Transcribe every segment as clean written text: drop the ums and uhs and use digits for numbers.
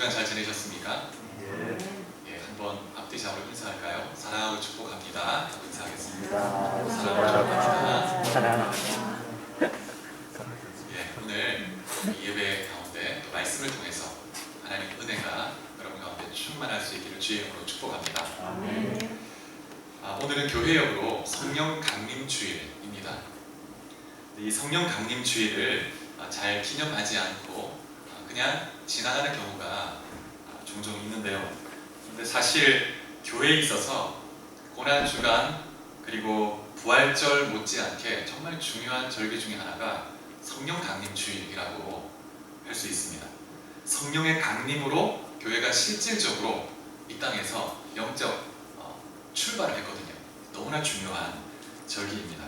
주간 잘 지내셨습니까? 예. 예, 한번 앞뒤 잡으로 인사할까요? 사랑하고 축복합니다 하고 인사하겠습니다. 사랑합니다. 사랑합니다. 예, 오늘 이 예배 가운데 또 말씀을 통해서 하나님 은혜가 여러분 가운데 충만할 수 있기를 주의 이름으로 축복합니다. 오늘은 교회역으로 성령 강림 주일입니다. 이 성령 강림 주일을 잘 기념하지 않고 그냥 지나가는 경우가 종종 있는데요. 근데 사실 교회에 있어서 고난주간 그리고 부활절 못지않게 정말 중요한 절기 중에 하나가 성령 강림 주일이라고 할 수 있습니다. 성령의 강림으로 교회가 실질적으로 이 땅에서 영적 출발을 했거든요. 너무나 중요한 절기입니다.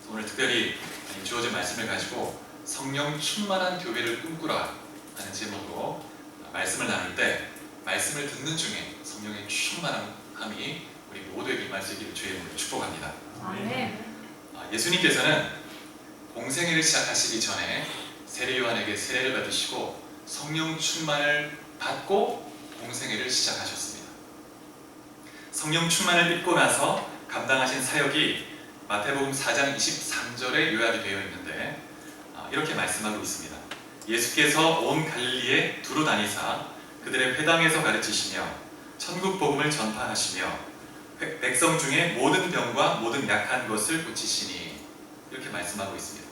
오늘 특별히 주어진 말씀을 가지고 성령 충만한 교회를 꿈꾸라 하는 제목으로 말씀을 나눌 때 말씀을 듣는 중에 성령의 충만함이 우리 모두에게 임할 수 있기를 주의 이름으로 축복합니다. 예수님께서는 공생애를 시작하시기 전에 세례 요한에게 세례를 받으시고 성령 충만을 받고 공생애를 시작하셨습니다. 성령 충만을 입고 나서 감당하신 사역이 마태복음 4장 23절에 요약이 되어 있는데 이렇게 말씀하고 있습니다. 예수께서 온 갈릴리에 두루 다니사 그들의 회당에서 가르치시며 천국 복음을 전파하시며 백성 중에 모든 병과 모든 약한 것을 고치시니 이렇게 말씀하고 있습니다.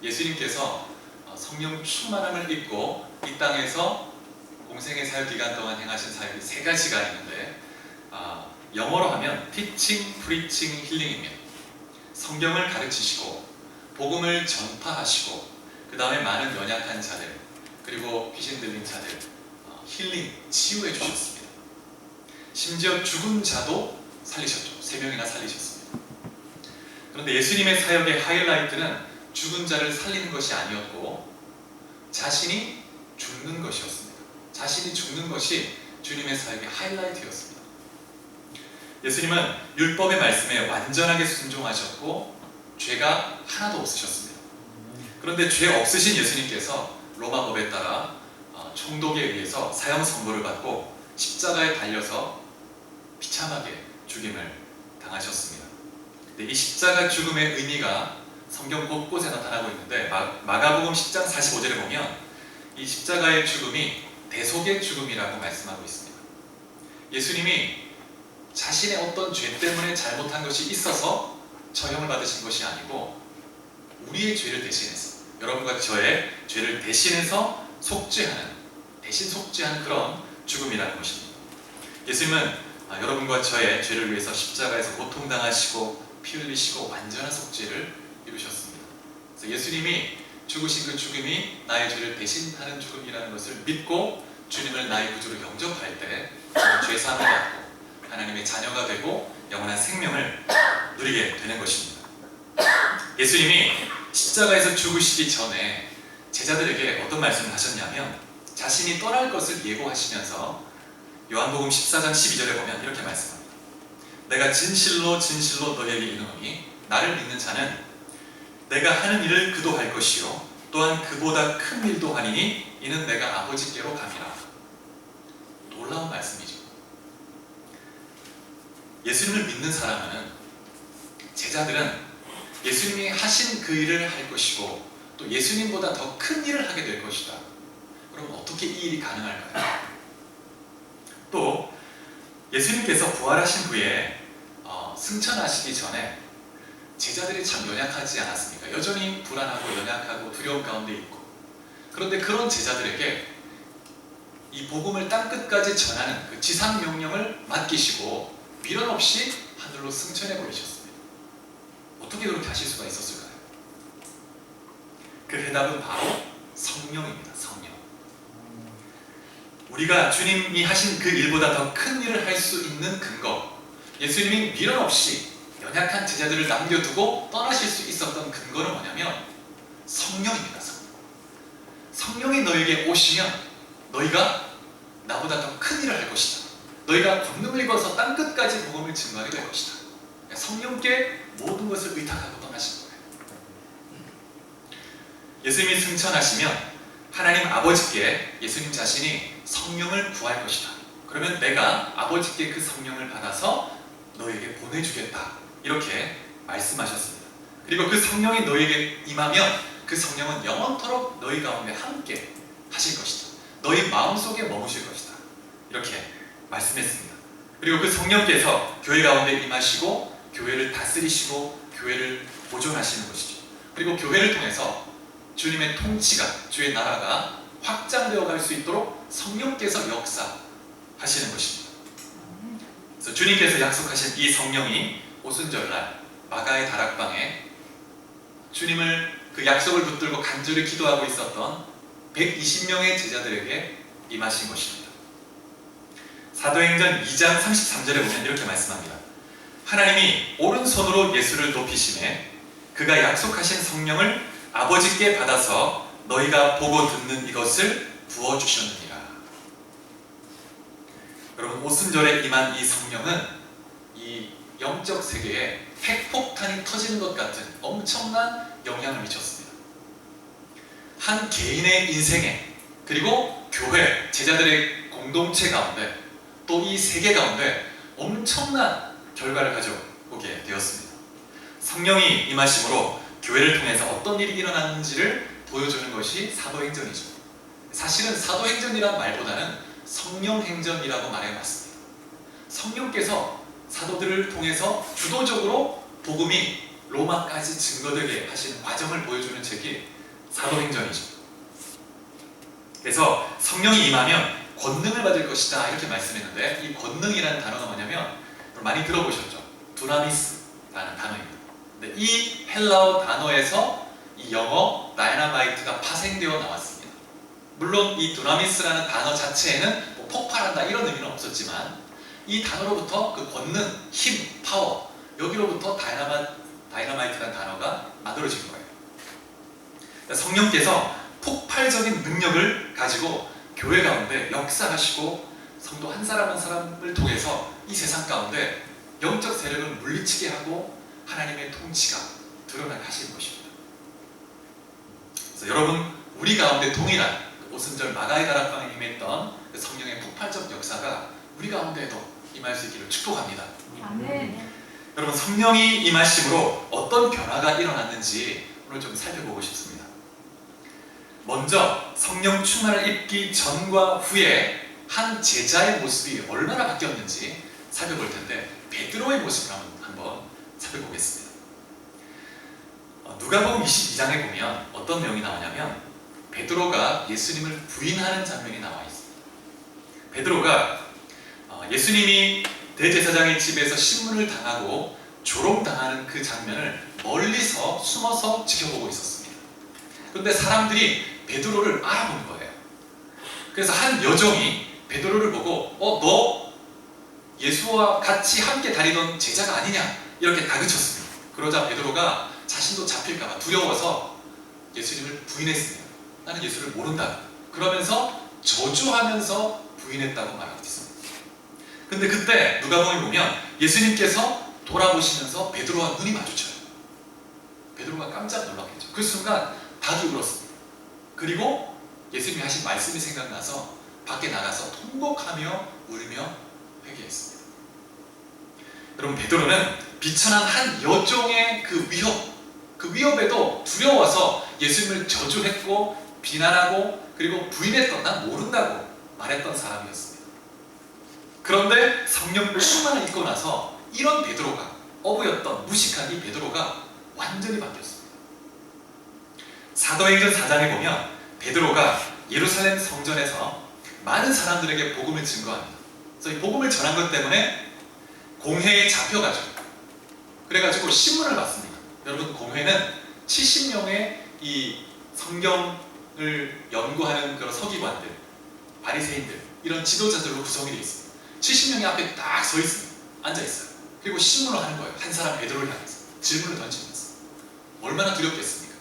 예수님께서 성령 충만함을 입고 이 땅에서 공생의 사역 기간 동안 행하신 사역이 세 가지가 있는데 영어로 하면 teaching, preaching, healing입니다. 성경을 가르치시고 복음을 전파하시고 그 다음에 많은 연약한 자들 그리고 귀신 들린 자들 힐링, 치유해 주셨습니다. 심지어 죽은 자도 살리셨죠. 3명이나 살리셨습니다. 그런데 예수님의 사역의 하이라이트는 죽은 자를 살리는 것이 아니었고 자신이 죽는 것이었습니다. 자신이 죽는 것이 주님의 사역의 하이라이트였습니다. 예수님은 율법의 말씀에 완전하게 순종하셨고 죄가 하나도 없으셨습니다. 그런데 죄 없으신 예수님께서 로마 법에 따라 총독에 의해서 사형 선고를 받고 십자가에 달려서 비참하게 죽임을 당하셨습니다. 근데 이 십자가 죽음의 의미가 성경 곳곳에 나타나고 있는데 마가복음 10장 45절에 보면 이 십자가의 죽음이 대속의 죽음이라고 말씀하고 있습니다. 예수님이 자신의 어떤 죄 때문에 잘못한 것이 있어서 처형을 받으신 것이 아니고 우리의 죄를 대신해서 여러분과 저의 죄를 대신해서 대신 속죄하는 그런 죽음이라는 것입니다. 예수님은 여러분과 저의 죄를 위해서 십자가에서 고통당하시고 피 흘리시고 완전한 속죄를 이루셨습니다. 그래서 예수님이 죽으신 그 죽음이 나의 죄를 대신하는 죽음이라는 것을 믿고 주님을 나의 구주로 영접할 때 죄사함을 받고 하나님의 자녀가 되고 영원한 생명을 누리게 되는 것입니다. 예수님이 십자가에서 죽으시기 전에 제자들에게 어떤 말씀을 하셨냐면 자신이 떠날 것을 예고하시면서 요한복음 14장 12절에 보면 이렇게 말씀합니다. 내가 진실로 진실로 너희에게 이르노니 나를 믿는 자는 내가 하는 일을 그도 할 것이요 또한 그보다 큰 일도 하리니 이는 내가 아버지께로 감이라. 놀라운 말씀이죠. 예수님을 믿는 사람은 제자들은 예수님이 하신 그 일을 할 것이고 또 예수님보다 더 큰 일을 하게 될 것이다. 그럼 어떻게 이 일이 가능할까요? 또 예수님께서 부활하신 후에 승천하시기 전에 제자들이 참 연약하지 않았습니까? 여전히 불안하고 연약하고 두려움 가운데 있고 그런데 그런 제자들에게 이 복음을 땅끝까지 전하는 그 지상 명령을 맡기시고 미련 없이 하늘로 승천해 버리셨습니다. 어떻게 그렇게 하실 수가 있었을까요? 그 해답은 바로 성령입니다. 성령. 우리가 주님이 하신 그 일보다 더 큰 일을 할 수 있는 근거, 예수님이 미련 없이 연약한 제자들을 남겨두고 떠나실 수 있었던 근거는 뭐냐면 성령입니다. 성령. 성령이 너에게 오시면 너희가 나보다 더 큰 일을 할 것이다. 너희가 권능을 입어서 땅끝까지 복음을 증거하게 될 것이다. 성령께 모든 것을 의탁하고 떠나신 거예요. 예수님이 승천하시면 하나님 아버지께 예수님 자신이 성령을 구할 것이다. 그러면 내가 아버지께 그 성령을 받아서 너에게 보내주겠다. 이렇게 말씀하셨습니다. 그리고 그 성령이 너에게 임하면 그 성령은 영원토록 너희 가운데 함께 하실 것이다. 너희 마음속에 머무실 것이다. 이렇게 말씀했습니다. 그리고 그 성령께서 교회 가운데 임하시고 교회를 다스리시고 교회를 보존하시는 것이죠. 그리고 교회를 통해서 주님의 통치가, 주의 나라가 확장되어 갈 수 있도록 성령께서 역사하시는 것입니다. 그래서 주님께서 약속하신 이 성령이 오순절날 마가의 다락방에 주님을 그 약속을 붙들고 간절히 기도하고 있었던 120명의 제자들에게 임하신 것입니다. 사도행전 2장 33절에 보면 이렇게 말씀합니다. 하나님이 오른손으로 예수를 높이시매 그가 약속하신 성령을 아버지께 받아서 너희가 보고 듣는 이것을 부어주셨느니라. 여러분, 오순절에 임한 이 성령은 이 영적 세계에 핵폭탄이 터지는 것 같은 엄청난 영향을 미쳤습니다. 한 개인의 인생에, 그리고 교회, 제자들의 공동체 가운데, 또 이 세계 가운데 엄청난 결과를 가져오게 되었습니다. 성령이 임하심으로 교회를 통해서 어떤 일이 일어나는지를 보여주는 것이 사도행전이죠. 사실은 사도행전이란 말보다는 성령행전이라고 말해봤습니다. 성령께서 사도들을 통해서 주도적으로 복음이 로마까지 증거되게 하시는 과정을 보여주는 책이 사도행전이죠. 그래서 성령이 임하면 권능을 받을 것이다 이렇게 말씀했는데, 이 권능이라는 단어가 뭐냐면 많이 들어보셨죠? 두나미스라는 단어입니다. 근데 이 헬라어 단어에서 이 영어 다이너마이트가 파생되어 나왔습니다. 물론 이 두나미스라는 단어 자체에는 뭐 폭발한다 이런 의미는 없었지만, 이 단어로부터 그 권능, 힘, 파워, 여기로부터 다이너마이트라는 단어가 만들어진 거예요. 그러니까 성령께서 폭발적인 능력을 가지고 교회 가운데 역사하시고 성도 한 사람 한 사람을 통해서 이 세상 가운데 영적 세력을 물리치게 하고 하나님의 통치가 드러나게 하시는 것입니다. 그래서 여러분, 우리 가운데 동일한 오순절 마가의 다락방에 임했던 성령의 폭발적 역사가 우리 가운데에도 임할 수 있기를 축복합니다. 아멘. 여러분, 성령이 임하심으로 어떤 변화가 일어났는지 오늘 좀 살펴보고 싶습니다. 먼저 성령 충만을 입기 전과 후에 한 제자의 모습이 얼마나 바뀌었는지 살펴볼 텐데, 베드로의 모습을 한번 살펴보겠습니다. 누가복음 22장에 보면 어떤 내용이 나오냐면, 베드로가 예수님을 부인하는 장면이 나와 있습니다. 베드로가 예수님이 대제사장의 집에서 신문을 당하고 조롱당하는 그 장면을 멀리서 숨어서 지켜보고 있었습니다. 그런데 사람들이 베드로를 알아본 거예요. 그래서 한 여종이 베드로를 보고 너 예수와 같이 함께 다니던 제자가 아니냐 이렇게 다그쳤습니다. 그러자 베드로가 자신도 잡힐까 봐 두려워서 예수님을 부인했습니다. 나는 예수를 모른다. 그러면서 저주하면서 부인했다고 말하고 있습니다. 근데 그때 누가복음에 보면 예수님께서 돌아보시면서 베드로와 눈이 마주쳐요. 베드로가 깜짝 놀랐겠죠. 그 순간 닭이 울었습니다. 그리고 예수님이 하신 말씀이 생각나서 밖에 나가서 통곡하며 울며 회개했습니다. 여러분, 베드로는 비천한 한 여종의 그 위협에도 두려워서 예수님을 저주했고 비난하고 그리고 부인했던, 난 모른다고 말했던 사람이었습니다. 그런데 성령 충만을 입고 나서 이런 베드로가, 어부였던 무식한 이 베드로가 완전히 바뀌었습니다. 사도행전 4장에 보면 베드로가 예루살렘 성전에서 많은 사람들에게 복음을 증거합니다. 그래서 이 복음을 전한 것 때문에 공회에 잡혀가지고, 그래가지고 신문을 받습니다. 여러분, 공회는 70명의 이 성경을 연구하는 그런 서기관들, 바리새인들, 이런 지도자들로 구성이 되어 있습니다. 70명이 앞에 딱 서 있습니다. 앉아 있어요. 그리고 신문을 하는 거예요. 한 사람 베드로를 향해서 질문을 던지면서. 얼마나 두렵겠습니까?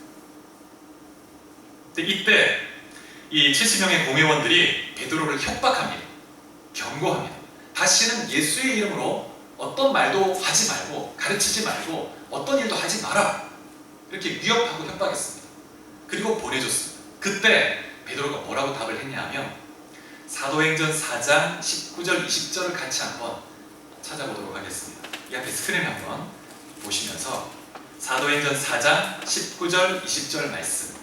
근데 이때 이 70명의 공회원들이 베드로를 협박합니다. 경고합니다. 다시는 예수의 이름으로 어떤 말도 하지 말고, 가르치지 말고, 어떤 일도 하지 마라. 이렇게 위협하고 협박했습니다. 그리고 보내줬습니다. 그때 베드로가 뭐라고 답을 했냐면 사도행전 4장 19절 20절을 같이 한번 찾아보도록 하겠습니다. 이 앞에 스크린 한번 보시면서 사도행전 4장 19절 20절 말씀,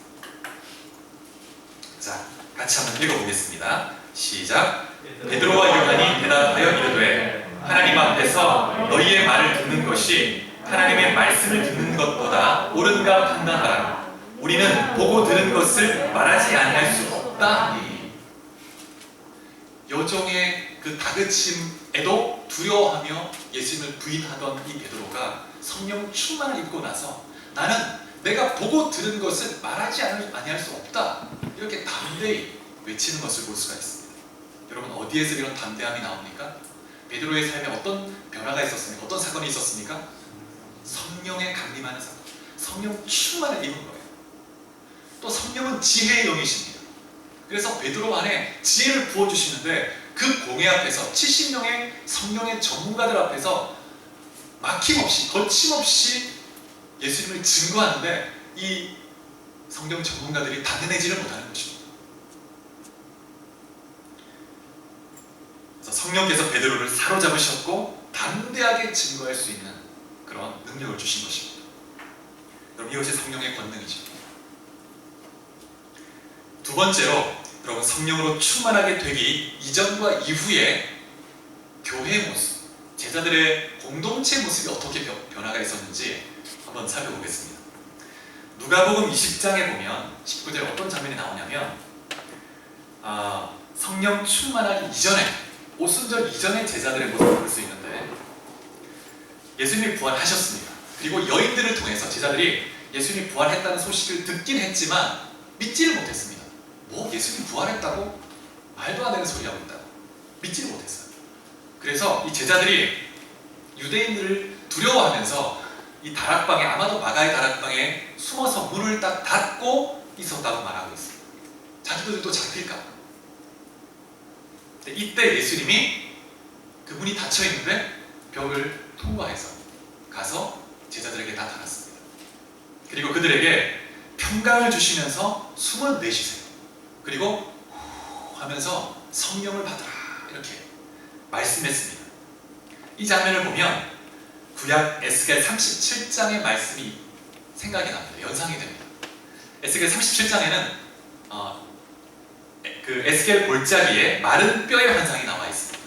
자 같이 한번 읽어보겠습니다. 시작. 베드로와 요한이 대답하여 이르되 하나님 앞에서 너희의 말을 듣는 것이 하나님의 말씀을 듣는 것보다 옳은가 판단하라. 우리는 보고 들은 것을 말하지 아니할 수 없다. 여종의 그 다그침에도 두려워하며 예수님을 부인하던 이 베드로가 성령 충만을 입고 나서 나는 내가 보고 들은 것을 말하지 아니할 수 없다, 이렇게 담대히 외치는 것을 볼 수가 있습니다. 여러분, 어디에서 이런 담대함이 나옵니까? 베드로의 삶에 어떤 변화가 있었습니까? 어떤 사건이 있었습니까? 성령에 강림하는 사건, 성령 충만을 입은 거예요. 또 성령은 지혜의 영이십니다. 그래서 베드로 안에 지혜를 부어주시는데 그 공회 앞에서 70명의 성령의 전문가들 앞에서 막힘없이 거침없이 예수님을 증거하는데 이 성경 전문가들이 단단해지를 못하는 것입니다. 그래서 성령께서 베드로를 사로잡으셨고 담대하게 증거할 수 있는 그런 능력을 주신 것입니다. 여러분, 이것이 성령의 권능이죠. 두 번째로, 여러분, 성령으로 충만하게 되기 이전과 이후에 교회의 모습, 제자들의 공동체 모습이 어떻게 변화가 있었는지 한번 살펴보겠습니다. 누가복음 20장에 보면 19절에 어떤 장면이 나오냐면 성령 충만하기 이전에, 오순절 이전의 제자들의 모습을 볼 수 있는데, 예수님이 부활하셨습니다. 그리고 여인들을 통해서 제자들이 예수님이 부활했다는 소식을 듣긴 했지만 믿지를 못했습니다. 뭐? 예수님 부활했다고? 말도 안 되는 소리 하고 있다고 믿지를 못했어요. 그래서 이 제자들이 유대인들을 두려워하면서 이 다락방에, 아마도 마가의 다락방에 숨어서 문을 딱 닫고 있었다고 말하고 있습니다. 자기들도 잡힐까. 이때 예수님이 그 문이 닫혀 있는데 벽을 통과해서 가서 제자들에게 나타났습니다. 그리고 그들에게 평강을 주시면서 숨을 내쉬세요. 그리고 후 하면서 성령을 받으라, 이렇게 말씀했습니다. 이 장면을 보면 구약 에스겔 37장의 말씀이 생각이 납니다. 연상이 됩니다. 에스겔 37장에는 그 에스겔 골짜기에 마른 뼈의 환상이 나와 있습니다.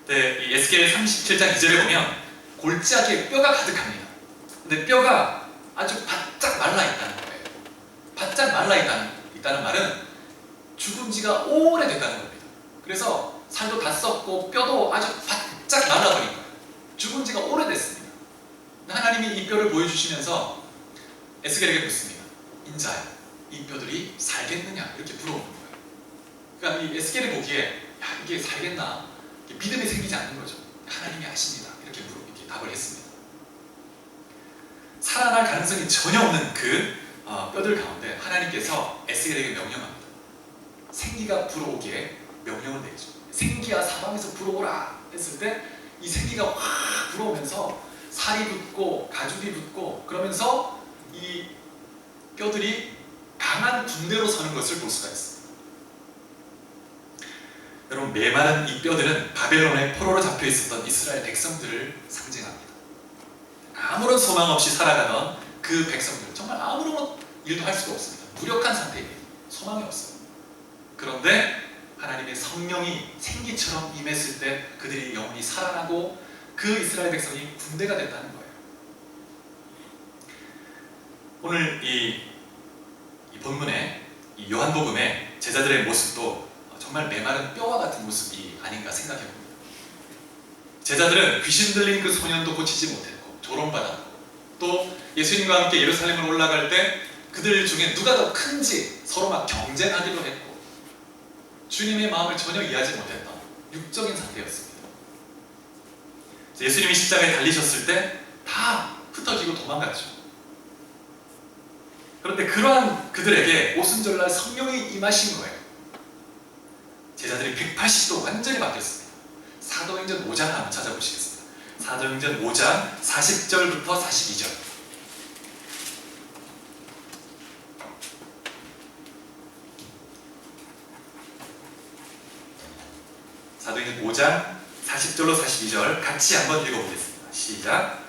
근데 이 에스겔 37장 2절에 보면 골짜기에 뼈가 가득합니다. 근데 뼈가 아주 바짝 말라 있다는 거예요. 바짝 말라 있다는 말은 죽은 지가 오래됐다는 겁니다. 그래서 살도 다 썩고 뼈도 아주 바짝 말라버린 거예요. 죽은 지가 오래됐습니다. 하나님이 이 뼈를 보여주시면서 에스겔에게 묻습니다. 인자야, 이 뼈들이 살겠느냐? 이렇게 물어보는 거예요. 그러니까 이 에스겔이 보기에 야, 이게 살겠나? 믿음이 생기지 않는 거죠. 하나님이 아십니다. 이렇게 답을 했습니다. 살아날 가능성이 전혀 없는 그 뼈들 가운데 하나님께서 에스겔에게 명령합니다. 생기가 불어오기에 명령을 내리죠. 생기야 사방에서 불어오라 했을 때 이 생기가 확 불어오면서 살이 붙고 가죽이 붙고 그러면서 이 뼈들이 강한 군대로 서는 것을 볼 수가 있습니다. 여러분, 메마른 이 뼈들은 바벨론의 포로로 잡혀 있었던 이스라엘 백성들을 상징합니다. 아무런 소망 없이 살아가던 그 백성들, 정말 아무런 일도 할 수가 없습니다. 무력한 상태입니다. 소망이 없어요. 그런데 하나님의 성령이 생기처럼 임했을 때 그들이 영혼이 살아나고 그 이스라엘 백성이 군대가 됐다는 거예요. 오늘 이 본문의 이 요한복음의 제자들의 모습도 정말 메마른 뼈와 같은 모습이 아닌가 생각해 봅니다. 제자들은 귀신 들린 그 소년도 고치지 못했고 조롱받았고, 또 예수님과 함께 예루살렘을 올라갈 때 그들 중에 누가 더 큰지 서로 막 경쟁하기도 했고, 주님의 마음을 전혀 이해하지 못했던 육적인 상태였습니다. 예수님이 십자가에 달리셨을 때 다 흩어지고 도망갔죠. 그런데 그러한 그들에게 오순절날 성령이 임하신 거예요. 제자들이 180도 완전히 바뀌었습니다. 사도행전 5장 한번 찾아보시겠습니다. 사도행전 5장 40절부터 42절. 사도행전 5장 40절로 42절 같이 한번 읽어보겠습니다. 시작.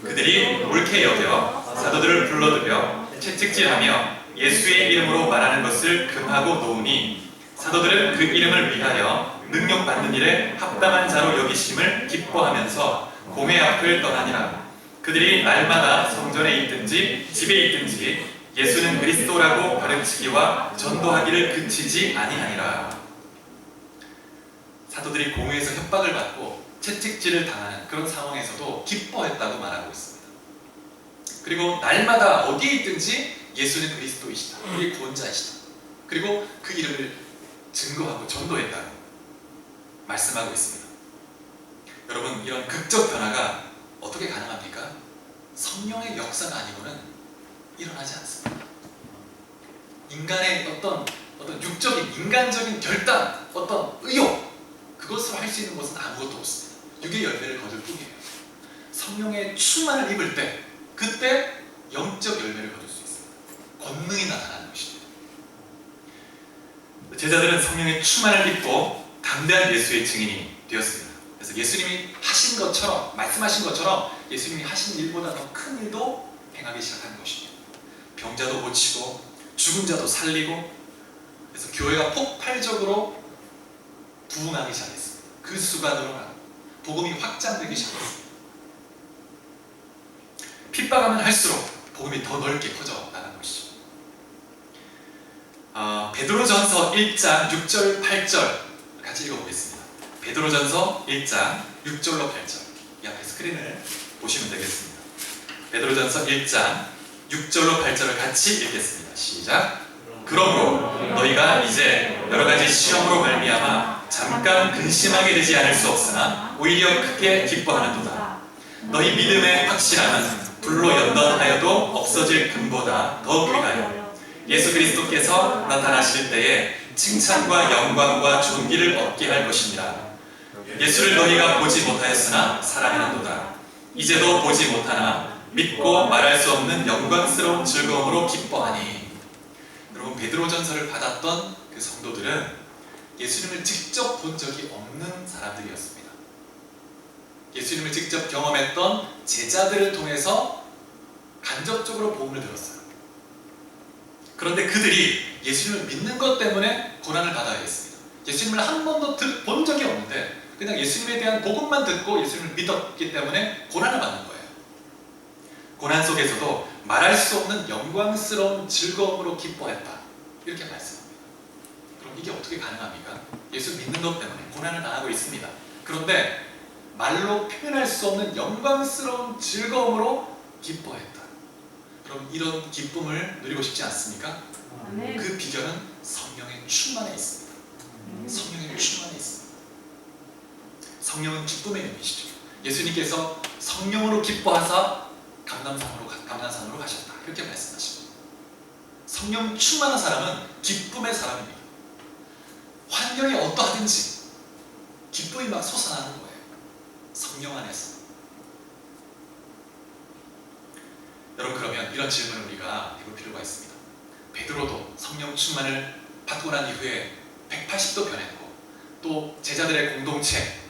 그들이 옳게 여겨 사도들을 불러들여 채찍질하며 예수의 이름으로 말하는 것을 금하고 놓으니 사도들은 그 이름을 위하여 능력받는 일에 합당한 자로 여기심을 기뻐하면서 공회 앞을 떠나니라. 그들이 날마다 성전에 있든지 집에 있든지 예수는 그리스도라고 가르치기와 전도하기를 그치지 아니하니라. 사도들이 공회에서 협박을 받고 채찍질을 당하는 그런 상황에서도 기뻐했다고 말하고 있습니다. 그리고 날마다 어디에 있든지 예수는 그리스도이시다, 우리 구원자이시다, 그리고 그 이름을 증거하고 전도했다고 말씀하고 있습니다. 여러분, 이런 극적 변화가 어떻게 가능합니까? 성령의 역사가 아니고는 일어나지 않습니다. 인간의 어떤 육적인 인간적인 결단, 어떤 의욕, 그것으로 할 수 있는 것은 아무것도 없습니다. 육의 열매를 거둘 뿐이에요. 성령의 충만을 입을 때, 그때 영적 열매를 거둘 수 있습니다. 권능이 나타나는 것입니다. 제자들은 성령의 충만을 입고 담대한 예수의 증인이 되었습니다. 그래서 예수님이 하신 것처럼, 말씀하신 것처럼 예수님이 하신 일보다 더 큰 일도 행하기 시작한 것입니다. 병자도 고치고 죽은 자도 살리고, 그래서 교회가 폭발적으로 부흥하기 시작했습니다. 그 수가 늘어나고 복음이 확장되기 시작했습니다. 핍박하면 할수록 복음이 더 넓게 퍼져 나가는 것이죠. 베드로전서 1장 6절 8절 같이 읽어보겠습니다. 베드로전서 1장 6절로 8절, 이 앞에 스크린을 보시면 되겠습니다. 베드로전서 1장 6절로 8절을 같이 읽겠습니다. 시작. 그러므로 너희가 이제 여러가지 시험으로 말미암아 잠깐 근심하게 되지 않을 수 없으나 오히려 크게 기뻐하는도다. 너희 믿음의 확실함은 불로 연단하여도 없어질 금보다 더 귀하여 예수 그리스도께서 나타나실 때에 칭찬과 영광과 존귀를 얻게 할 것입니다. 예수를 너희가 보지 못하였으나 사랑하는도다. 이제도 보지 못하나 믿고 말할 수 없는 영광스러운 즐거움으로 기뻐하니. 여러분, 베드로전서를 받았던 그 성도들은 예수님을 직접 본 적이 없는 사람들이었습니다. 예수님을 직접 경험했던 제자들을 통해서 간접적으로 복음을 들었어요. 그런데 그들이 예수님을 믿는 것 때문에 고난을 받아야 했습니다. 예수님을 한 번도 본 적이 없는데 그냥 예수님에 대한 복음만 듣고 예수님을 믿었기 때문에 고난을 받는 거예요. 고난 속에서도 말할 수 없는 영광스러운 즐거움으로 기뻐했다, 이렇게 말씀합니다. 그럼 이게 어떻게 가능합니까? 예수 믿는 것 때문에 고난을 당하고 있습니다. 그런데 말로 표현할 수 없는 영광스러운 즐거움으로 기뻐했다. 그럼 이런 기쁨을 누리고 싶지 않습니까? 그 비결은 성령의 충만에 있습니다. 성령의 충만에 있습니다. 성령은 기쁨의 영이시죠. 예수님께서 성령으로 기뻐하사 감람산으로 가셨다, 이렇게 말씀하십니다. 성령 충만한 사람은 기쁨의 사람입니다. 환경이 어떠하든지 기쁨이 막 솟아나는 거예요. 성령 안에서. 여러분, 그러면 이런 질문을 우리가 해볼 필요가 있습니다. 베드로도 성령 충만을 받고 난 이후에 180도 변했고, 또 제자들의 공동체,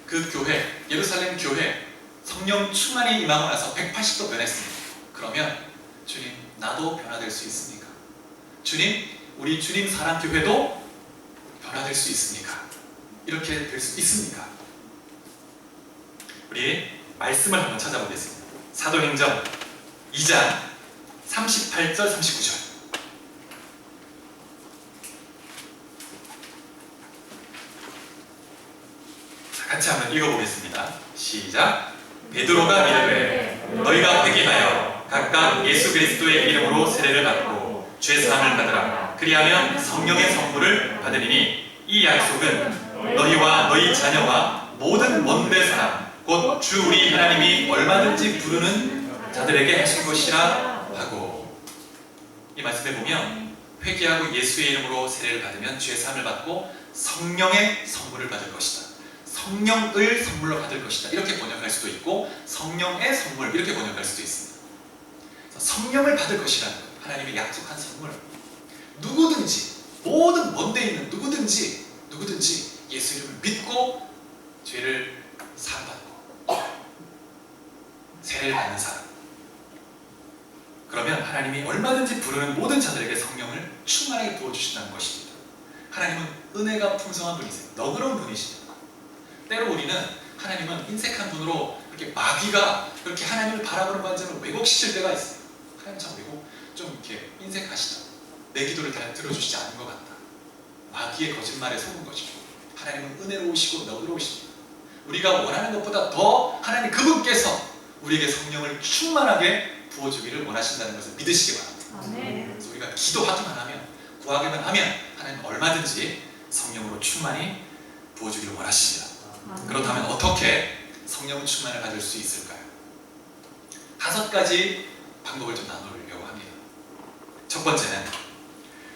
그 교회, 예루살렘 교회 성령 충만이 임하고 나서 180도 변했습니다. 그러면 주님, 나도 변화될 수 있습니까? 주님, 우리 주님 사랑교회도 변화될 수 있습니까? 이렇게 될 수 있습니까? 우리 말씀을 한번 찾아보겠습니다. 사도행전 2장 38절 39절. 자, 같이 한번 읽어보겠습니다. 시작. 베드로가 이르되 너희가 회개하여 각각 예수 그리스도의 이름으로 세례를 받고 죄사함을 받으라. 그리하면 성령의 선물을 받으리니 이 약속은 너희와 너희 자녀와 모든 먼데 사람 곧 주 우리 하나님이 얼마든지 부르는 자들에게 하신 것이라 하고. 이 말씀에 보면 회개하고 예수의 이름으로 세례를 받으면 죄사함을 받고 성령의 선물을 받을 것이다, 성령을 선물로 받을 것이다, 이렇게 번역할 수도 있고 성령의 선물, 이렇게 번역할 수도 있습니다. 성령을 받을 것이라는 거예요. 하나님의 약속한 선물. 누구든지, 모든 먼데 있는 누구든지 예수 이름을 믿고 죄를 사함받고 세례를 받는 사람, 그러면 하나님이 얼마든지 부르는 모든 자들에게 성령을 충만하게 부어주신다는 것입니다. 하나님은 은혜가 풍성한 분이세요. 너그러운 분이십니다. 때로 우리는 하나님은 인색한 분으로 그렇게 마귀가 그렇게 하나님을 바라보는 관점을 왜곡시킬 때가 있어요. 하나님 참 좀 이렇게 인색하시다. 내 기도를 잘 들어주시지 않은 것 같다. 마귀의 거짓말에 속은 것이고, 하나님은 은혜로우시고 너그러우십니다. 우리가 원하는 것보다 더 하나님 그분께서 우리에게 성령을 충만하게 부어주기를 원하신다는 것을 믿으시기 바랍니다. 그래서 우리가 기도하기만 하면, 구하기만 하면 하나님은 얼마든지 성령으로 충만히 부어주기를 원하십니다. 그렇다면 어떻게 성령 충만을 받을 수 있을까요? 5가지 방법을 좀 나누려고 합니다. 첫 번째는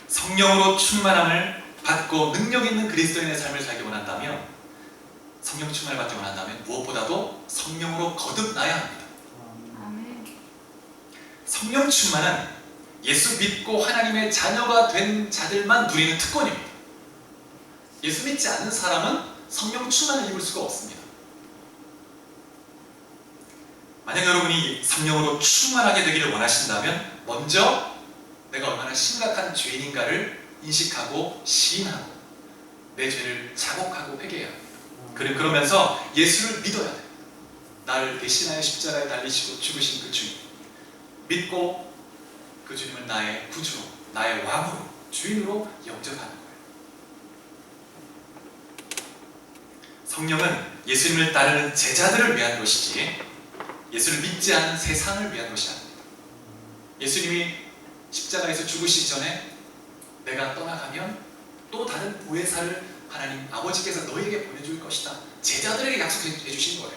성령으로 충만함을 받고 능력 있는 그리스도인의 삶을 살기 원한다면, 성령 충만을 받기 원한다면 무엇보다도 성령으로 거듭나야 합니다. 성령 충만은 예수 믿고 하나님의 자녀가 된 자들만 누리는 특권입니다. 예수 믿지 않는 사람은 성령 충만을 입을 수가 없습니다. 만약 여러분이 성령으로 충만하게 되기를 원하신다면 먼저 내가 얼마나 심각한 죄인인가를 인식하고 시인하고 내 죄를 자복하고 회개해야 합니다. 그러면서 예수를 믿어야 됩니다. 나를 대신하여 십자가에 달리시고 죽으신 그 주님 믿고 그 주님을 나의 구주로, 나의 왕으로, 주인으로 영접하는 거예요. 성령은 예수님을 따르는 제자들을 위한 것이지 예수를 믿지 않는 세상을 위한 것이 아닙니다. 예수님이 십자가에서 죽으시기 전에 내가 떠나가면 또 다른 보혜사를 하나님 아버지께서 너에게 보내줄 것이다. 제자들에게 약속해 주신 거예요.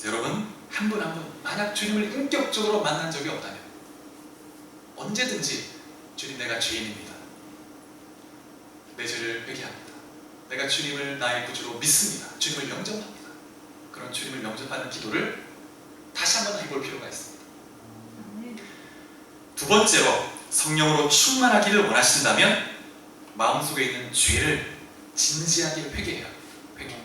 여러분, 한 분 한 분 만약 주님을 인격적으로 만난 적이 없다면 언제든지 주님, 내가 죄인입니다. 내 죄를 회개합니다. 내가 주님을 나의 구주로 믿습니다. 주님을 영접합니다. 그런 주님을 영접하는 기도를 다시 한번 해볼 필요가 있습니다. 두 번째로, 성령으로 충만하기를 원하신다면 마음속에 있는 죄를 진지하게 회개해야 합니다.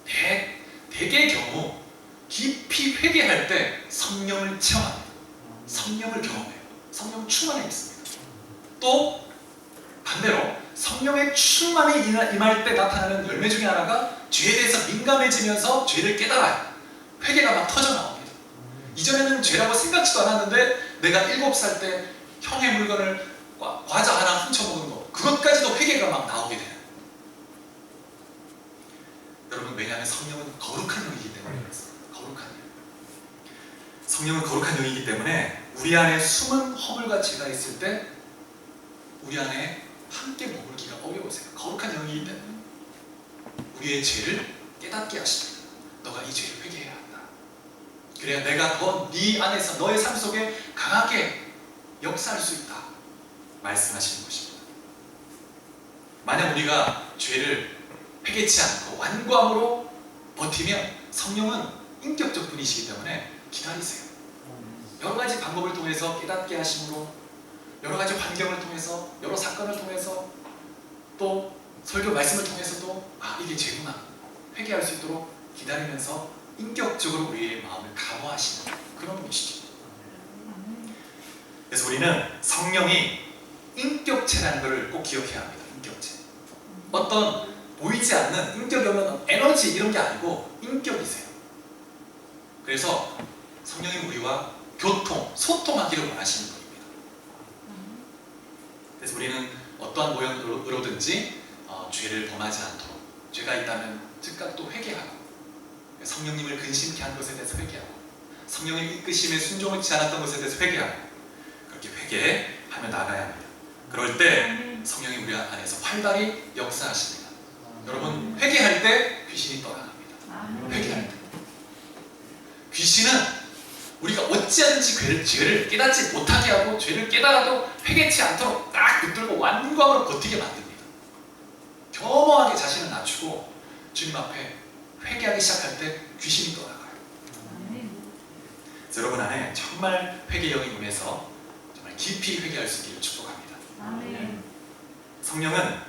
회개. 대개의 경우 깊이 회개할 때 성령을 체험합니다. 성령을 경험해요. 성령 충만에 있습니다. 또 반대로 성령의 충만이 임할 때 나타나는 열매 중에 하나가 죄에 대해서 민감해지면서 죄를 깨달아요. 회개가 막 터져나옵니다. 이전에는 죄라고 생각지도 않았는데 내가 7살 때 형의 물건을 과자 하나 훔쳐먹은 거, 그것까지도 회개가 막 나오게 돼요. 여러분, 왜냐하면 성령은 거룩한 영이기 때문에 그렇습니다. 거룩한 영. 성령은 거룩한 영이기 때문에 우리 안에 숨은 허물과 죄가 있을 때 우리 안에 함께 머물기가 어려우세요. 거룩한 영이기 때문에 우리의 죄를 깨닫게 하십니다. 너가 이 죄를 회개해야 한다. 그래야 내가 더 네 안에서 너의 삶 속에 강하게 역사할 수 있다 말씀하시는 것입니다. 만약 우리가 죄를 회개치 않고 완고함으로 버티면 성령은 인격적 분이시기 때문에 기다리세요. 여러 가지 방법을 통해서 깨닫게 하심으로, 여러 가지 환경을 통해서, 여러 사건을 통해서, 또 설교 말씀을 통해서도 이게 죄구나 회개할 수 있도록 기다리면서 인격적으로 우리의 마음을 감화하시는 그런 분이시죠. 그래서 우리는 성령이 인격체라는 것을 꼭 기억해야 합니다. 인격체. 어떤 보이지 않는 인격이 없는 에너지 이런 게 아니고 인격이세요. 그래서 성령이 우리와 소통하기를 원하시는 분입니다. 그래서 우리는 어떠한 모양으로든지 죄를 범하지 않도록, 죄가 있다면 즉각 또 회개하고, 성령님을 근심케 한 것에 대해서 회개하고, 성령의 이끄심에 순종하지 않았던 것에 대해서 회개하고, 그렇게 회개하며 나가야 합니다. 그럴 때 성령이 우리 안에서 활발히 역사하십니다. 여러분, 회개할 때 귀신이 떠나갑니다. 회개할 때 귀신은 우리가 어찌하든지 죄를 깨닫지 못하게 하고, 죄를 깨달아도 회개치 않도록 딱 붙들고 완고함으로 버티게 만듭니다. 겸허하게 자신을 낮추고 주님 앞에 회개하기 시작할 때 귀신이 떠나가요. 여러분 안에 정말 회개 영이 임해서 정말 깊이 회개할 수 있기를 축복합니다. 성령은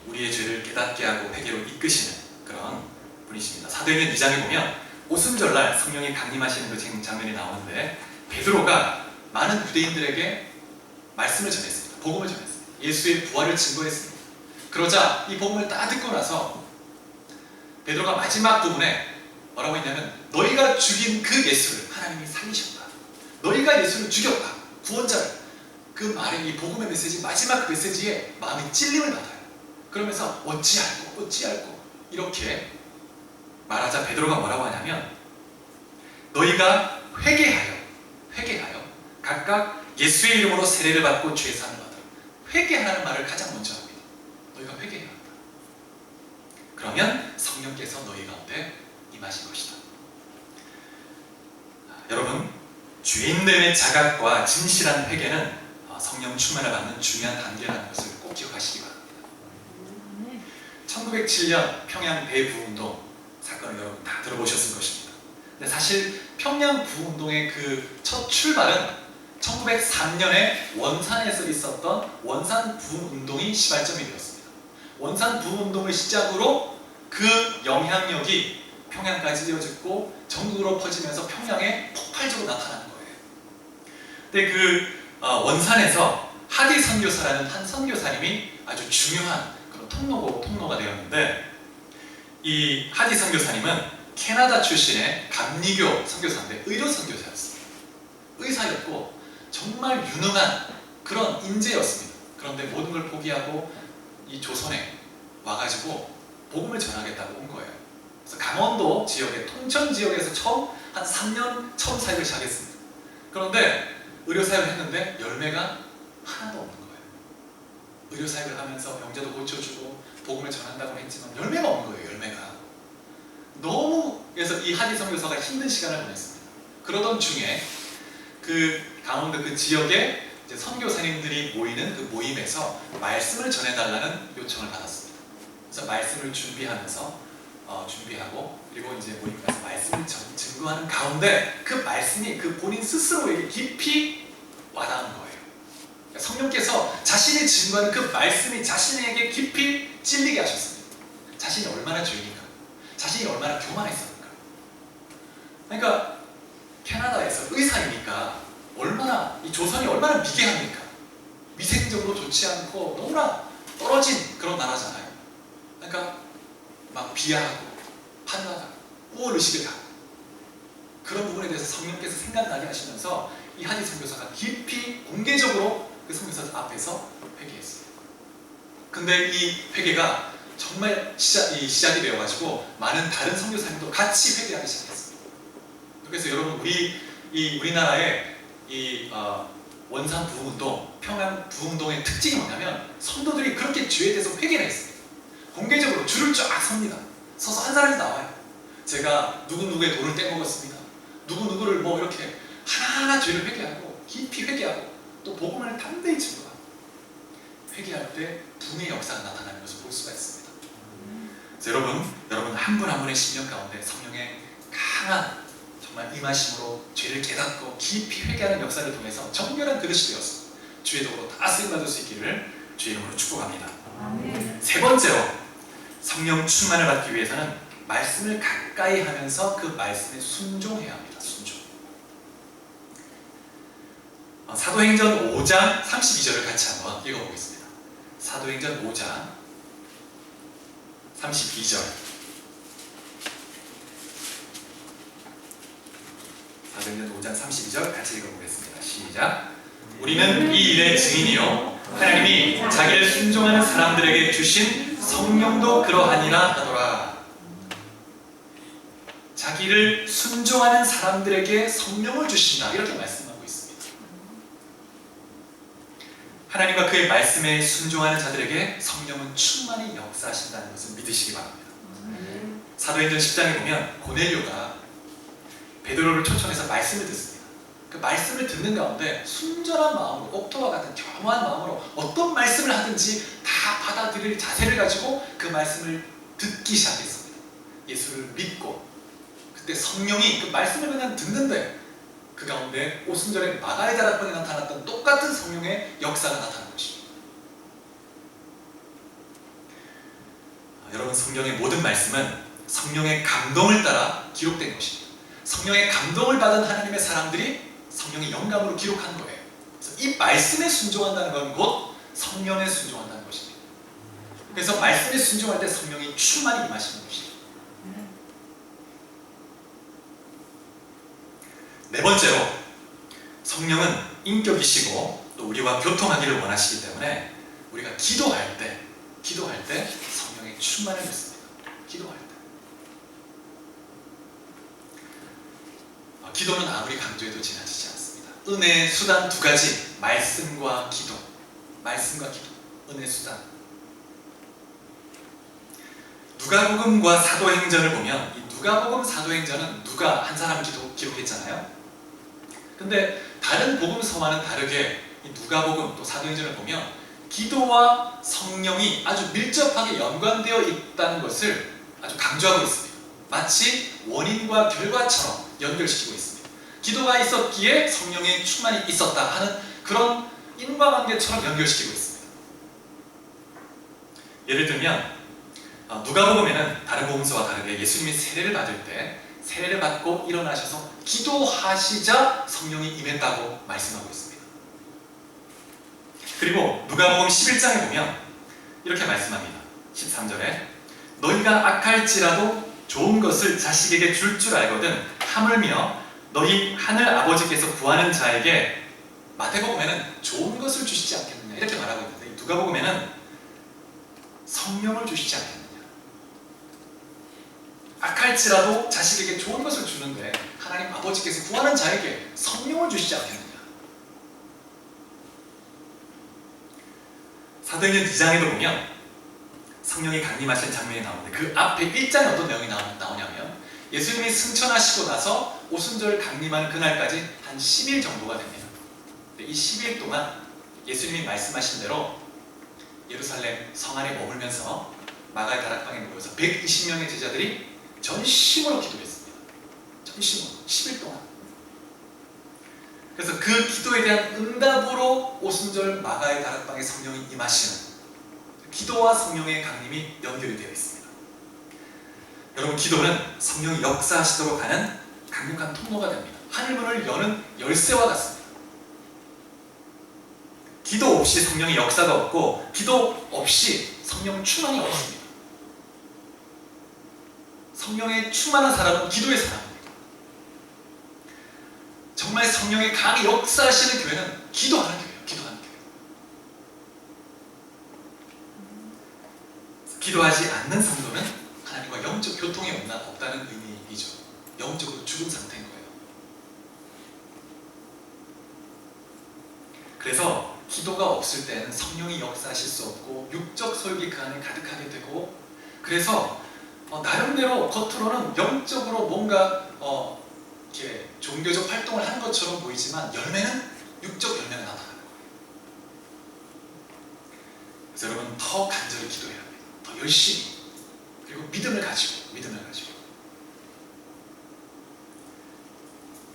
우리의 죄를 깨닫게 하고 회개로 이끄시는 그런 분이십니다. 사도행전 2장에 보면 오순절날 성령이 강림하시는 그 장면이 나오는데 베드로가 많은 유대인들에게 말씀을 전했습니다. 복음을 전했습니다. 예수의 부활을 증거했습니다. 그러자 이 복음을 다 듣고 나서 베드로가 마지막 부분에 뭐라고 했냐면 너희가 죽인 그 예수를 하나님이 살리셨다. 너희가 예수를 죽였다. 구원자를. 그 말에 이 복음의 메시지 마지막 그 메시지에 마음이 찔림을 받아요. 그러면서 어찌할꼬 이렇게 말하자 베드로가 뭐라고 하냐면 너희가 회개하여 각각 예수의 이름으로 세례를 받고 죄 사함을 받아. 회개하라는 말을 가장 먼저 합니다. 너희가 회개해야 한다. 그러면 성령께서 너희 가운데 임하실 것이다. 여러분, 죄인됨의 자각과 진실한 회개는 성령 충만을 받는 중요한 단계라는 것을 꼭 기억하시기 바랍니다. 1907년 평양 대부운동 사건을 여러분 다 들어보셨을 것입니다. 근데 사실 평양 부운동의 그 첫 출발은 1903년에 원산에서 있었던 원산 부운동이 시발점이 되었습니다. 원산 부운동을 시작으로 그 영향력이 평양까지 이어졌고 전국으로 퍼지면서 평양에 폭발적으로 나타나는 거예요. 근데 그 원산에서 하디 선교사라는 한 선교사님이 아주 중요한 그런 통로가 되었는데 이 하디 선교사님은 캐나다 출신의 감리교 선교사인데 의료 선교사였습니다. 의사였고 정말 유능한 그런 인재였습니다. 그런데 모든 걸 포기하고 이 조선에 와가지고 복음을 전하겠다고 온 거예요. 그래서 강원도 지역의 통천 지역에서 처음 한 3년 처음 사역을 시작했습니다. 그런데 의료 사역을 했는데 열매가 하나도 없는 거예요. 의료 사역을 하면서 병자도 고쳐주고 복음을 전한다고 했지만 열매가 없는 거예요. 열매가 너무. 그래서 이 하디 선교사가 힘든 시간을 보냈습니다. 그러던 중에 그 강원도 그 지역에 이제 선교사님들이 모이는 그 모임에서 말씀을 전해달라는 요청을 받았습니다. 그래서 말씀을 준비하고 그리고 이제 모임 가서 말씀을 증거하는 가운데 그 말씀이 그 본인 스스로에게 깊이 와닿은 거예요. 그러니까 성령께서 자신이 증거하는 그 말씀이 자신에게 깊이 찔리게 하셨습니다. 자신이 얼마나 죄인인가, 자신이 얼마나 교만했었는가. 그러니까 캐나다에서 의사이니까 얼마나 이 조선이 얼마나 미개합니까? 위생적으로 좋지 않고 너무나 떨어진 그런 나라잖아요. 그러니까 막 비하하고 판단하고 우월의식을 갖고 그런 부분에 대해서 성령께서 생각나게 하시면서 이 하디 선교사가 깊이 공개적으로 그 선교사 앞에서 회개했어요. 근데 이 회개가 정말 시작이 되어가지고 많은 다른 선교사님도 같이 회개하기 시작했습니다. 그래서 여러분 우리나라의 이 원산 부운동, 평양 부운동의 특징이 뭐냐면 성도들이 그렇게 죄에 대해서 회개를 했습니다. 공개적으로 줄을 쫙 섭니다. 서서 한 사람이 나와요. 제가 누구누구의 돈을 떼먹었습니다. 누구누구를 뭐 이렇게 하나하나 죄를 회개하고 깊이 회개하고 또 복음을 담대히 증거하고 회개할 때 분의 역사가 나타나는 것을 볼 수가 있습니다. 그래서 여러분 한 분 한 분의 심령 가운데 성령의 강한 정말 임하심으로 죄를 깨닫고 깊이 회개하는 역사를 통해서 정결한 그릇이 되어서 주의 도구로 다 쓰임받을 수 있기를 주의 이름으로 축복합니다. 세 번째로 성령 충만을 받기 위해서는 말씀을 가까이 하면서 그 말씀에 순종해야 합니다. 순종. 사도행전 5장 32절을 같이 한번 읽어보겠습니다. 사도행전 5장 32절. 사도행전 5장 32절 같이 읽어보겠습니다. 시작. 우리는 이 일의 증인이요 하나님이 자기를 순종하는 사람들에게 주신 성령도 그러하니라 하더라. 자기를 순종하는 사람들에게 성령을 주신다, 이렇게 말씀하고 있습니다. 하나님과 그의 말씀에 순종하는 자들에게 성령은 충만히 역사하신다는 것을 믿으시기 바랍니다. 사도행전 10장에 보면 고넬료가 베드로를 초청해서 말씀을 듣습니다. 그 말씀을 듣는 가운데 순전한 마음으로, 옥토와 같은 겸허한 마음으로 어떤 말씀을 하든지 다 받아들일 자세를 가지고 그 말씀을 듣기 시작했습니다. 예수를 믿고 그때 성령이 그 말씀을 그냥 듣는데 그 가운데 오순절에 마가의 다락방에 나타났던 똑같은 성령의 역사가 나타난 것입니다. 여러분, 성경의 모든 말씀은 성령의 감동을 따라 기록된 것입니다. 성령의 감동을 받은 하나님의 사람들이 성령의 영감으로 기록한 거예요. 그래서 이 말씀에 순종한다는 건 곧 성령에 순종한다는 것입니다. 그래서 말씀에 순종할 때 성령이 충만히 임하시는 것입니다. 네 번째로, 성령은 인격이시고 또 우리와 교통하기를 원하시기 때문에 우리가 기도할 때 성령의 충만을 믿습니다. 기도할 때. 기도는 아무리 강조해도 지나치지 않습니다. 은혜의 수단 두 가지, 말씀과 기도. 은혜 수단. 누가복음과 사도행전을 보면 이 누가복음, 사도행전은 누가 한 사람 기록했잖아요. 근데 다른 복음서와는 다르게 이 누가복음 또 사도행전을 보면 기도와 성령이 아주 밀접하게 연관되어 있다는 것을 아주 강조하고 있습니다. 마치 원인과 결과처럼 연결시키고 있습니다. 기도가 있었기에 성령의 충만이 있었다 하는 그런 인과관계처럼 연결시키고 있습니다. 예를 들면 누가복음에는 다른 복음서와 다르게 예수님이 세례를 받을 때 세례를 받고 일어나셔서 기도하시자 성령이 임했다고 말씀하고 있습니다. 그리고 누가복음 11장에 보면 이렇게 말씀합니다. 13절에 너희가 악할지라도 좋은 것을 자식에게 줄 줄 알거든 하물며 너희 하늘 아버지께서 구하는 자에게, 마태복음에는 좋은 것을 주시지 않겠느냐 이렇게 말하고 있는데 누가복음에는 성령을 주시지 않겠느냐. 악할지라도 자식에게 좋은 것을 주는데 하나님 아버지께서 구하는 자에게 성령을 주시지 않겠느냐. 사도행전 2장에도 보면 성령이 강림하신 장면이 나오는데 그 앞에 1장에 어떤 내용이 나오냐면 예수님이 승천하시고 나서 오순절 강림하는 그날까지 한 10일 정도가 됩니다. 이 10일 동안 예수님이 말씀하신 대로 예루살렘 성 안에 머물면서 마가의 다락방에 모여서 120명의 제자들이 전심으로 기도했습니다. 전심으로 10일 동안. 그래서 그 기도에 대한 응답으로 오순절 마가의 다락방에 성령이 임하시는 기도와 성령의 강림이 연결이 되어 있습니다. 여러분, 기도는 성령이 역사하시도록 하는 강력한 통로가 됩니다. 하늘문을 여는 열쇠와 같습니다. 기도 없이 성령의 역사가 없고 기도 없이 성령 충만이 없습니다. 성령의 충만한 사람은 기도의 사람입니다. 정말 성령의 강히 역사하시는 교회는 기도하는 교회예요. 기도하는 교회. 기도하지 않는 성도는 하나님과 영적 교통이 없다는 의미이죠. 영적으로 죽은 상태인 거예요. 그래서 기도가 없을 때는 성령이 역사하실 수 없고 육적 소욕이 그 안에 가득하게 되고, 그래서 나름대로 겉으로는 영적으로 뭔가 이렇게 종교적 활동을 하는 것처럼 보이지만 열매는 육적 열매가 나타나는 거예요. 그래서 여러분, 더 간절히 기도해야 합니다. 더 열심히, 그리고 믿음을 가지고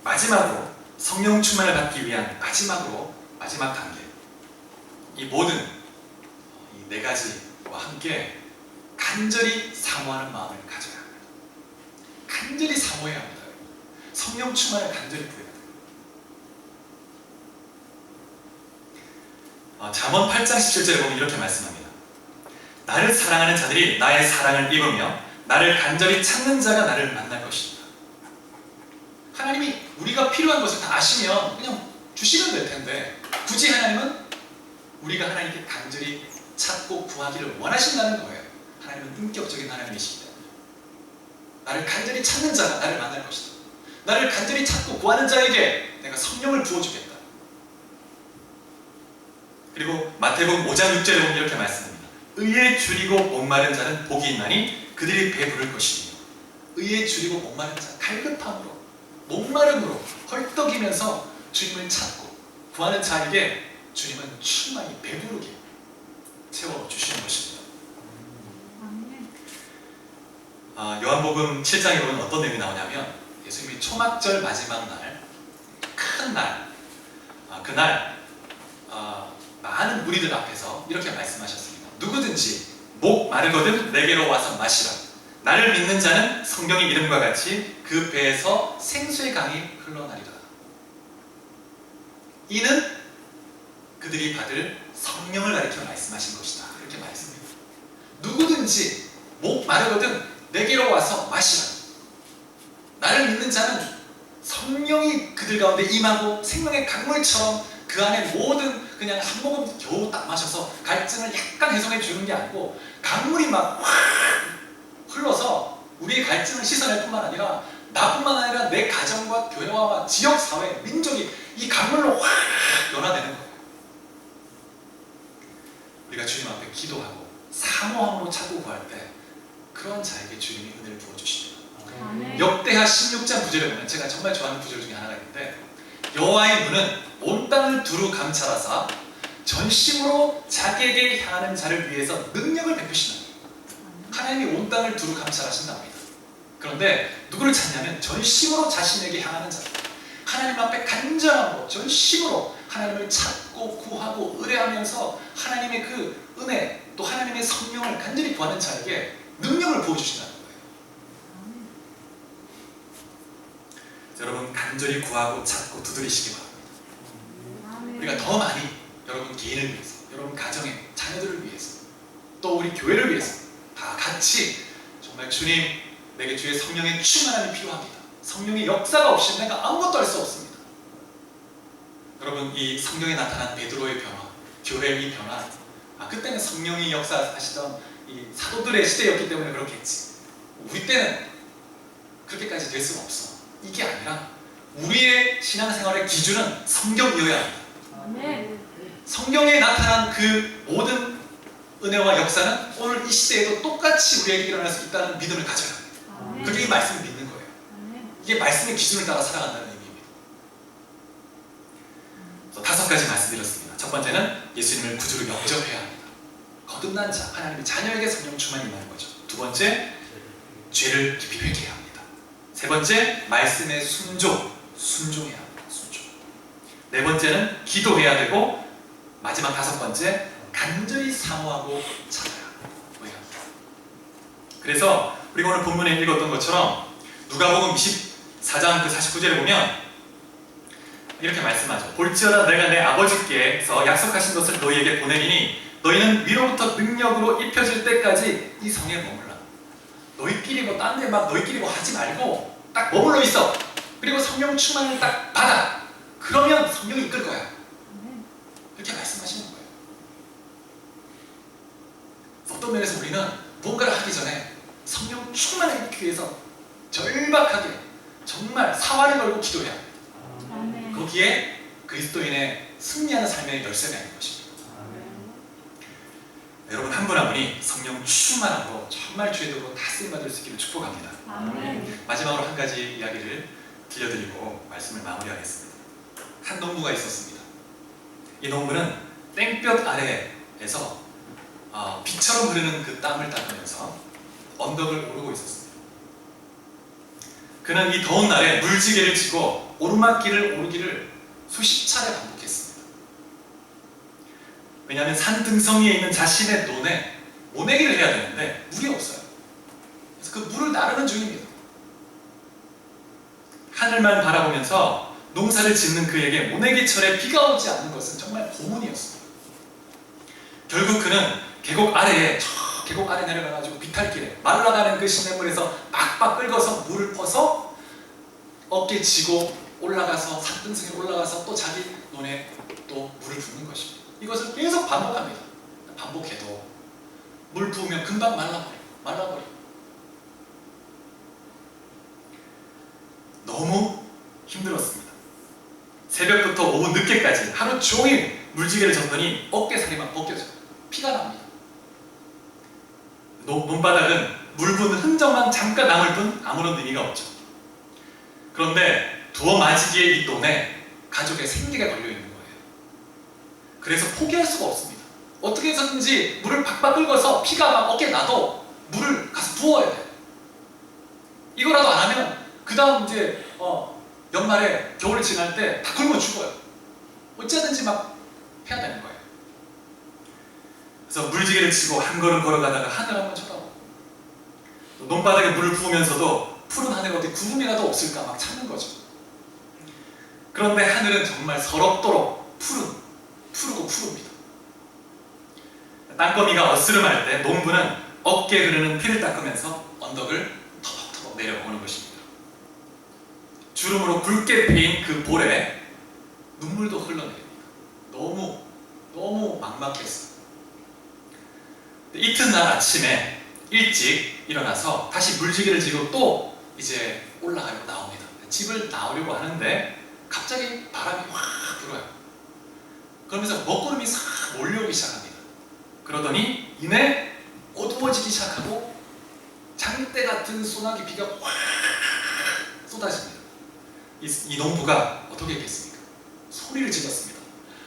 마지막으로 성령 충만을 받기 위한 마지막 단계, 이 모든 이 네 가지와 함께 간절히 사모하는 마음을 가져야 합니다. 간절히 사모해야 합니다. 성령 충만을 간절히 구해야 합니다. 잠언 8장 17절에 보면 이렇게 말씀합니다. 나를 사랑하는 자들이 나의 사랑을 입으며 나를 간절히 찾는 자가 나를 만날 것이다. 하나님이 우리가 필요한 것을 다 아시면 그냥 주시면 될 텐데, 굳이 하나님은 우리가 하나님께 간절히 찾고 구하기를 원하신다는 거예요. 하나님은 인격적인 하나님이시기 때문에 나를 간절히 찾는 자가 나를 만날 것이다. 나를 간절히 찾고 구하는 자에게 내가 성령을 부어주겠다. 그리고 마태복음 5장 6절에 보면 이렇게 말씀합니다. 의에 줄이고 목마른 자는 복이 있나니 그들이 배부를 것이며. 의에 줄이고 목마른 자, 갈급함으로, 목마름으로 헐떡이면서 주님을 찾고 구하는 자에게 주님은 충만히 배부르게 채워주시는 것입니다. 요한복음 7장에 보면 어떤 내용이 나오냐면 예수님이 초막절 마지막 날, 큰 날, 그날 많은 무리들 앞에서 이렇게 말씀하셨습니다. 누구든지 목 마르거든 내게로 와서 마시라. 나를 믿는 자는 성경의 이름과 같이 그 배에서 생수의 강이 흘러나리라. 이는 그들이 받을 성령을 가리켜 말씀하신 것이다. 그렇게 말했습니다. 누구든지 목 마르거든 내게로 와서 마시라. 나를 믿는 자는 성령이 그들 가운데 임하고 생명의 강물처럼 그 안에 모든 그냥 한 모금 겨우 딱 마셔서 갈증을 약간 해소해 주는 게 아니고 강물이 막 확 흘러서 우리의 갈증을 씻어낼 뿐만 아니라 나뿐만 아니라 내 가정과 교회와 지역, 사회, 민족이 이 강물로 확 변화되는 거예요. 우리가 주님 앞에 기도하고 사모함으로 찾고 구할 때 그런 자에게 주님이 은혜를 부어주십니다. 역대하 16장 9절에 보면 제가 정말 좋아하는 구절 중에 하나가 있는데 여호와의 눈은 온 땅을 두루 감찰하사 전심으로 자기에게 향하는 자를 위해서 능력을 베푸시나니. 하나님이 온 땅을 두루 감찰하신답니다. 그런데 누구를 찾냐면 전심으로 자신에게 향하는 자, 하나님 앞에 간절함으로 전심으로 하나님을 찾고 구하고 의뢰하면서 하나님의 그 은혜 또 하나님의 성령을 간절히 구하는 자에게 능력을 부어주신다는 거예요. 여러분 간절히 구하고 찾고 두드리시기 바랍니다. 우리가 더 많이 여러분 개인을 위해서, 여러분 가정의 자녀들을 위해서, 또 우리 교회를 위해서 다 같이 정말 주님 내게 주의 성령의 충만함이 필요합니다. 성령의 역사가 없이 내가 아무것도 할 수 없습니다. 여러분 이 성경에 나타난 베드로의 변화, 교회의 이 변화, 그때는 성령이 역사하시던 이 사도들의 시대였기 때문에 그렇겠지. 우리 때는 그렇게까지 될 수는 없어. 이게 아니라 우리의 신앙생활의 기준은 성경이어야 합니다. 성경에 나타난 그 모든 은혜와 역사는 오늘 이 시대에도 똑같이 우리에게 일어날 수 있다는 믿음을 가져야 합니다. 그게 이 말씀을 믿는 거예요. 이게 말씀의 기준을 따라 살아간다는 의미입니다. 5가지 말씀드렸습니다. 첫 번째는 예수님을 구주로 영접해야 합니다. 거듭난 자, 하나님의 자녀에게 성령 충만이 임하는 거죠. 두 번째, 죄를 깊이 회개해야 합니다. 세 번째, 말씀에 순종해야 합니다. 순종. 네 번째는 기도해야 되고, 마지막 5번째, 간절히 사모하고 찾아야 합니다. 그래서 우리가 오늘 본문에 읽었던 것처럼 누가복음 24장 그 49절에 보면 이렇게 말씀하죠. 볼지어다 내가 내 아버지께서 약속하신 것을 너희에게 보내리니 너희는 위로부터 능력으로 입혀질 때까지 이 성에 머물라. 너희끼리 뭐 딴 데 막 너희끼리 뭐 하지 말고 딱 머물러 있어. 그리고 성령 충만을 딱 받아. 그러면 성령이 이끌 거야. 이렇게 말씀하시는 거예요. 어떤 면에서 우리는 무언가를 하기 전에 성령 충만을 입기 위해서 절박하게 정말 사활을 걸고 기도해야 합니다. 거기에 그리스도인의 승리하는 삶의 열쇠가 있는 것입니다. 여러분 한 분 한 분이 성령 충만함으로 정말 주의 도로 다 쓰임받을 수 있기를 축복합니다. 마지막으로 한 가지 이야기를 들려드리고 말씀을 마무리하겠습니다. 한 농부가 있었습니다. 이 농부는 땡볕 아래에서 비처럼 흐르는 그 땀을 닦으면서 언덕을 오르고 있었습니다. 그는 이 더운 날에 물지개를 지고 오르막길을 오르기를 수십 차례 반복했습니다. 왜냐하면 산 등성이에 있는 자신의 논에 모내기를 해야 되는데 물이 없어요. 그래서 그 물을 나르는 중입니다. 하늘만 바라보면서 농사를 짓는 그에게 모내기철에 비가 오지 않는 것은 정말 고문이었습니다. 결국 그는 계곡 아래에 계곡 아래 내려가가지고 비탈길에 말라가는 그 시냇물에서 빡빡 긁어서 물을 퍼서 어깨 쥐고 올라가서 산등성에 올라가서 또 자기 논에 또 물을 붓는 것입니다. 이것을 계속 반복합니다. 반복해도 물 부으면 금방 말라버려. 너무 힘들었습니다. 새벽부터 오후 늦게까지 하루 종일 물지개를 졌더니 어깨살이 막 벗겨져요. 피가 납니다. 논바닥은 물 부은 흔적만 잠깐 남을 뿐 아무런 의미가 없죠. 그런데 두어 맞이기의 이 논에 가족의 생계가 걸려있는 거예요. 그래서 포기할 수가 없습니다. 어떻게 해서든지 물을 박박 긁어서 피가 막 어깨에 나도 물을 가서 부어야 돼요. 이거라도 안 하면 그 다음 이제 연말에 겨울을 지날 때 다 굶어 죽어요. 어쩌든지 막 해야 되는 거예요. 그래서 물지개를 치고 한 걸음 걸어가다가 하늘 한번 쳐다보고, 또 논바닥에 물을 부으면서도 푸른 하늘에 어디 구름이라도 없을까 막 찾는 거죠. 그런데 하늘은 정말 서럽도록 푸르고 푸릅니다. 땅거미가 어스름할 때 농부는 어깨에 흐르는 피를 닦으면서 언덕을 터벅터벅 내려오는 것입니다. 주름으로 굵게 패인 그 볼에 눈물도 흘러내립니다. 너무 막막했어요. 이튿날 아침에 일찍 일어나서 다시 물지개를 지고 또 이제 올라가려고 나옵니다. 집을 나오려고 하는데 갑자기 바람이 확 불어요. 그러면서 먹구름이 싹 몰려오기 시작합니다. 그러더니 이내 어두워지기 시작하고 장대 같은 소나기 비가 확 쏟아집니다. 이 농부가 어떻게 했겠습니까? 소리를 질렀습니다.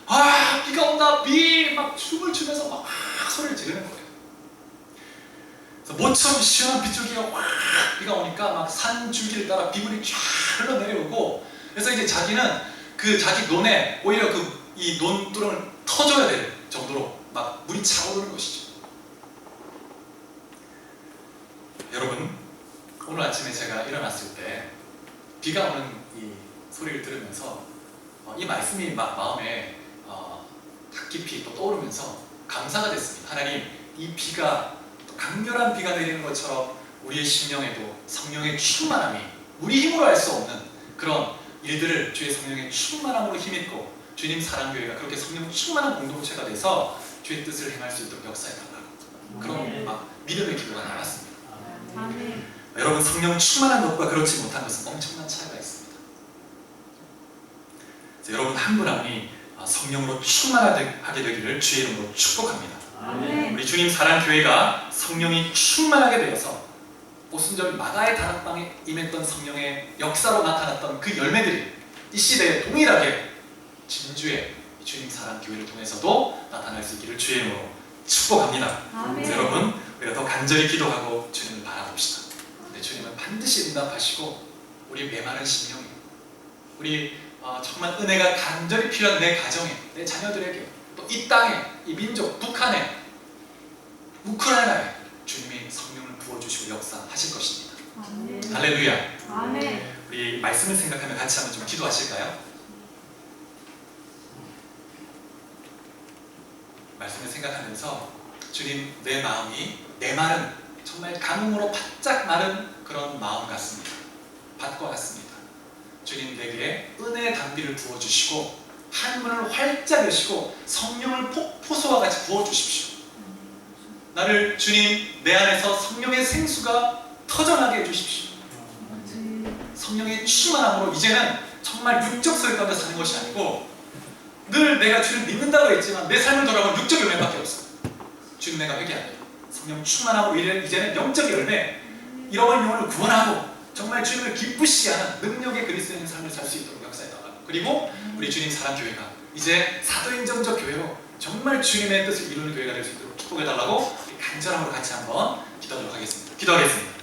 아, 비가 온다, 비! 막 춤을 추면서 막 소리를 지르는 거예요. 그래서 모처럼 시원한 빗줄기가 확 비가 오니까 막 산 줄기를 따라 비물이 쫙 흘러내려오고, 그래서 이제 자기는 그 자기 논에 오히려 이 논두렁을 터줘야 될 정도로 막 물이 차오르는 것이죠. 여러분, 오늘 아침에 제가 일어났을 때 비가 오는 이 소리를 들으면서 이 말씀이 막 마음에 깊이 또 떠오르면서 감사가 됐습니다. 하나님, 이 비가 또 강렬한 비가 내리는 것처럼 우리의 심령에도 성령의 충만함이 우리 힘으로 할 수 없는 그런 일들을 주의 성령의 충만함으로 힘입고 주님 사랑교회가 그렇게 성령 충만한 공동체가 돼서 주의 뜻을 행할 수 있도록 역사해달라고 그런 막 믿음의 기도가 나왔습니다. 여러분, 성령 충만한 것과 그렇지 못한 것은 엄청난 차이가 있습니다. 그래서 여러분 한 분 한 분이 성령으로 충만하게 되기를 주의 이름으로 축복합니다. 우리 주님 사랑교회가 성령이 충만하게 되어서 오순절 마가의 다락방에 임했던 성령의 역사로 나타났던 그 열매들이 이 시대에 동일하게 진주의 주님 사랑교회를 통해서도 나타날 수 있기를 주의 이름으로 축복합니다. 여러분, 우리가 더 간절히 기도하고 주님을 바라봅시다. 주님은 반드시 응답하시고 우리 메마른 심령에, 우리 정말 은혜가 간절히 필요한 내 가정에, 내 자녀들에게, 또 이 땅에, 이 민족, 북한에, 우크라이나에 주님이 성령을 부어주시고 역사하실 것입니다. 할렐루야. 우리 말씀을 생각하며 같이 한번 좀 기도하실까요? 말씀을 생각하면서 주님, 내 마음이 메마른, 정말 가뭄으로 바짝 마른 그런 마음 같습니다. 밭과 같습니다. 주님, 내게 은혜의 단비를 부어주시고 하늘문을 활짝 여시고 성령을 폭포수와 같이 부어주십시오. 나를 주님, 내 안에서 성령의 생수가 터져나게 해주십시오. 성령의 충만함으로 이제는 정말 육적 소리 가운데 사는 것이 아니고, 늘 내가 주를 믿는다고 했지만 내 삶을 돌아보면 육적 열매밖에 없어요. 주님, 내가 회개하네. 성령 충만하고 이제는 영적 열매, 잃어버린 영혼을 구원하고 정말 주님을 기쁘시게 하는 능력의 그리스도인의 삶을 살 수 있도록 역사해달라고. 그리고 우리 주님 사랑교회가 이제 사도행정적 교회로 정말 주님의 뜻을 이루는 교회가 될 수 있도록 축복해달라고 간절함으로 같이 한번 기도하도록 하겠습니다. 기도하겠습니다.